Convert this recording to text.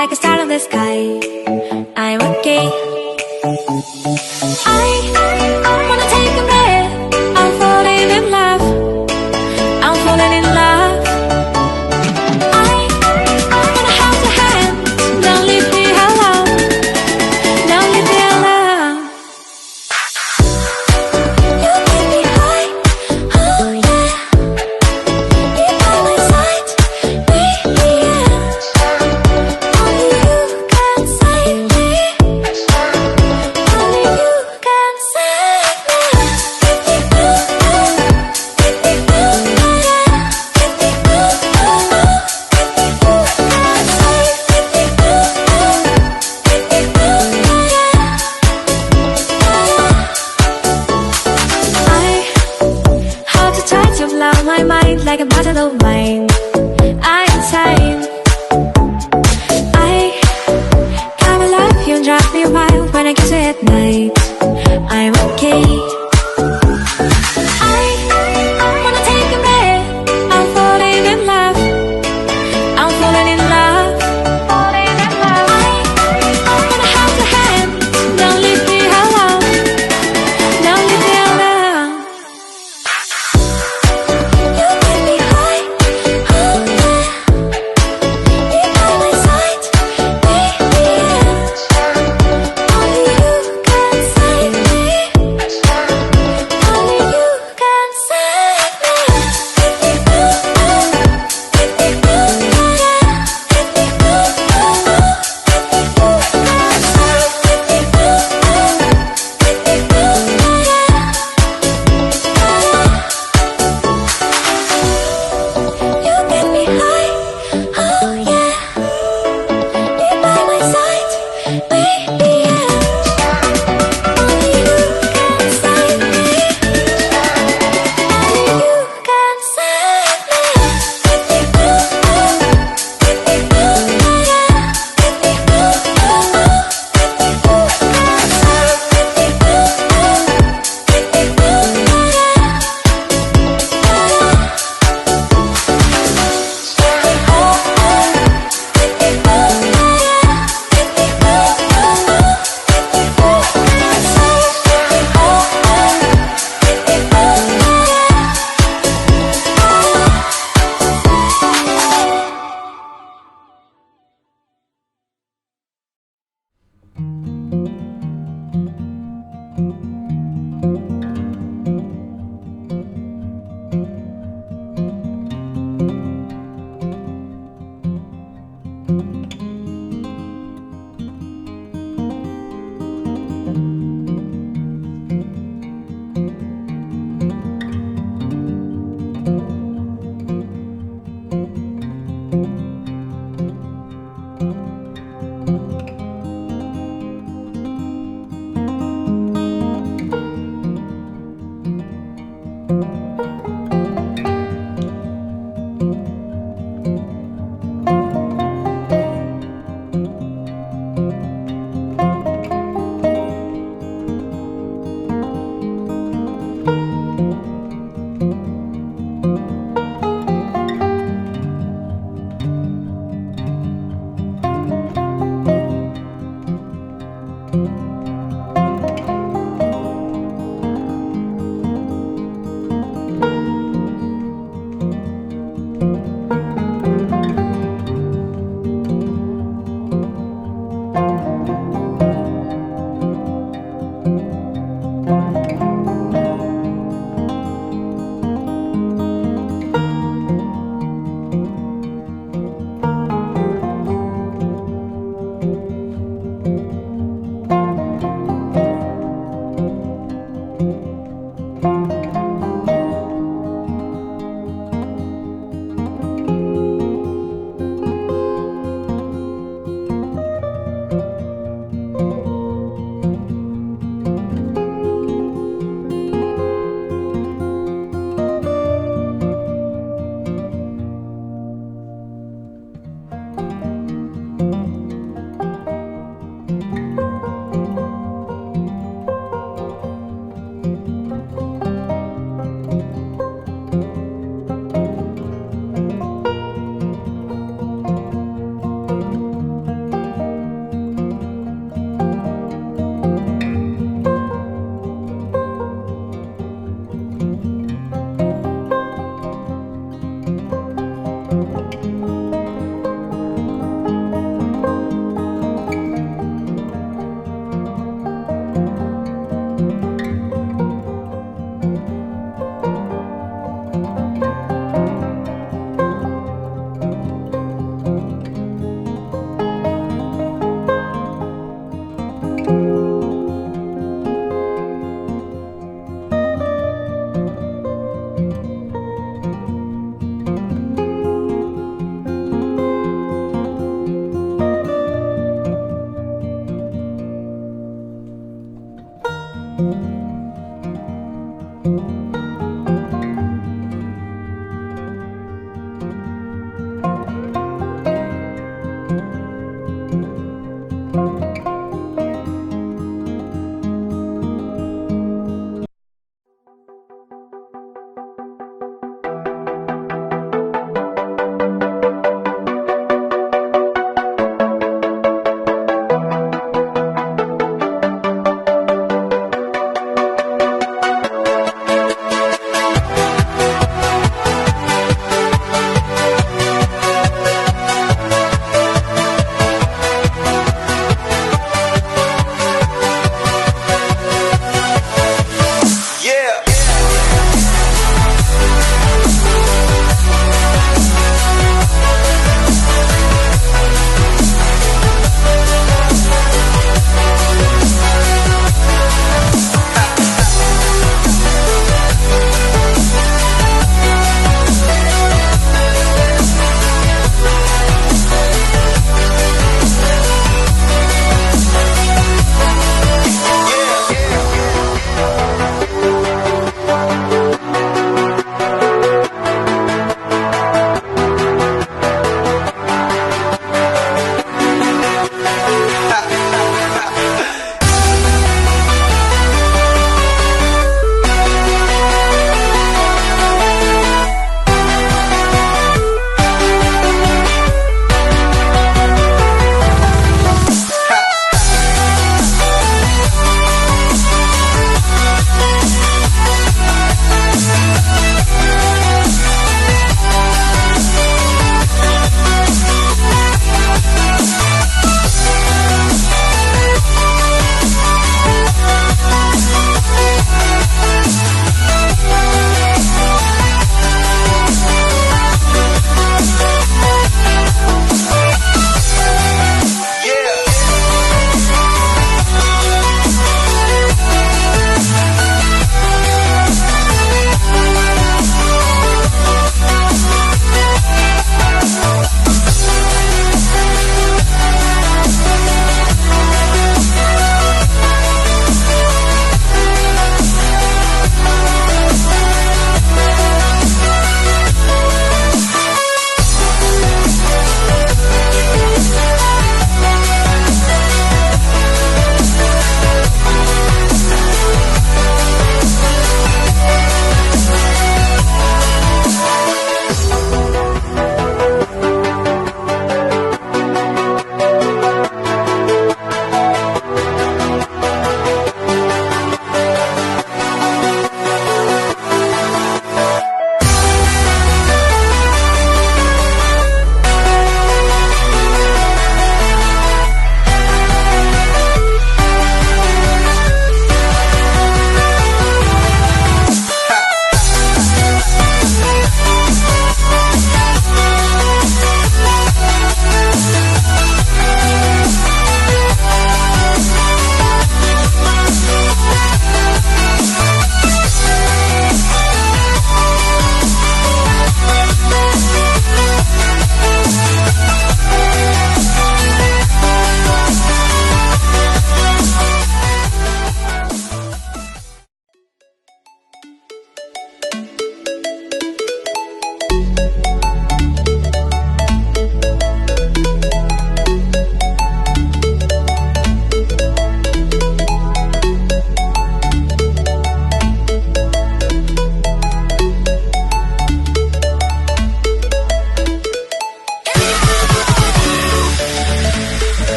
like a star in the sky. I'm okay. I wanna take a breath. I'm falling in love. I'm falling in love. I wanna hold your hand. Don't leave me alone. Don't leave me alone. You make me high, oh yeah. You're by my side, baby, yeah. Only you can save me. Only you can save I hold you tight to blow my mind like a bottle of wine. I'm insane. I come alive, you drive me wild when I kiss you at night. I'm okay. I wanna take a breath. I'm falling in love. I'm falling in love. Falling in love. I wanna hold your hand. Don't leave me alone. Don't leave me alone. You make me high, oh yeah. You're by my side, baby, yeah. Only you can save me. Only you can save me. You make me high, oh yeah. You're by my side, baby, yeah. Only you can save me. Only you can save me.